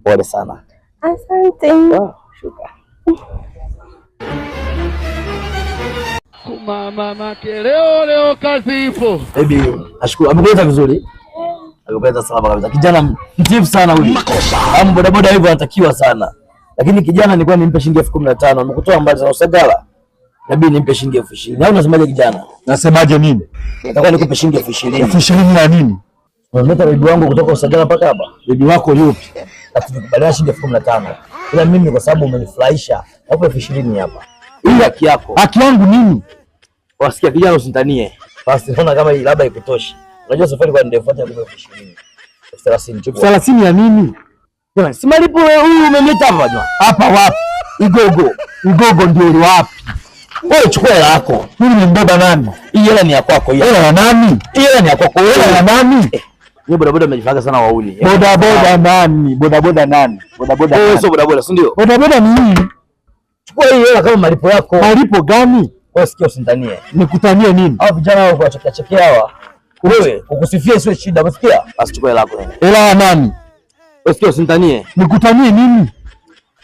Pole sana. Asante. Shukrani. Mama leo kazi ipo. Baby, nashukuru. Amekueleza vizuri. Amekueleza salama kabisa. Kijana mtifu sana huyu. Hamu bodaboda hivyo anatakiwa sana. Lakini kijana nilikuwa nimpe shilingi 15,000. Amekutoa mbali sana Usagara. Inabidi nimpe shilingi 20,000. Au unasemaje kijana? Nasemaje nini? Nataka nikupe shilingi 20,000. 20,000 na nini? Unamleta bibi wangu kutoka Usagara mpaka hapa. Bibi wako yupi? Tukikubaliana shilingi 15,000. Ila mimi kwa sababu umenifurahisha, nakupa 20,000 hapa. Hii haki yako. Haki yangu nini? Wasikia kijana usintanie. Basi naona kama hii labda ikutoshi. Unajua safari kwa ndefu hata kupa 20,000. 30. 30 ya nini? Jamani, si malipo huyu umemleta hapa bwana. Hapa wapi? Igogo ndio wapi? Wewe chukua hela yako. Mimi nimebeba nani? Hii hela ni ya kwako. Hela ya nani? Hii hela ni ya kwako. Hela ya nani? Ni bodaboda umejifanga sana wauli. Bodaboda nani? Bodaboda nani? Bodaboda. Wewe sio bodaboda, si ndio? Bodaboda ni nini? Chukua hii hela kama malipo yako. Malipo gani? Wewe sikia usintanie. Nikutanie nini? Hao vijana wao kuwachekea chekea hawa. Wewe kukusifia sio shida, umesikia? Basi chukua hela yako. Hela ya nani? Wewe sikia usintanie. Nikutanie nini?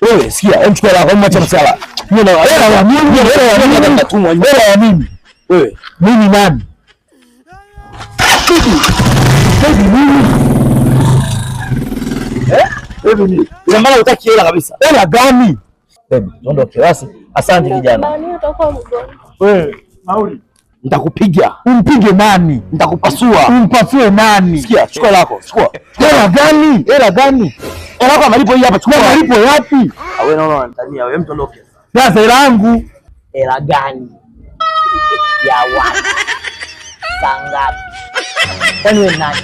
Wewe sikia, hebu chukua hela yako, acha msala. Hela ya nini? Hela ya nini? Wewe, mimi nani? Baby mimi. Baby mimi. Ina maana hutaki hela kabisa. Hela gani? Baby, tuondoke basi. Asante kijana. Bani utakuwa mgonjwa. Wewe, Mauli. Nitakupiga. Umpige nani? Nitakupasua. Umpasue nani? Sikia, chukua hela yako. Chukua. Hela gani? Hela gani? Hela yako malipo hii hapa, chukua. Malipo yapi? Wewe naona unanitania wewe, mtu ondoke. Sasa hela yangu. Hela gani? Ya wapi? Sangapi? Kwani wewe nani?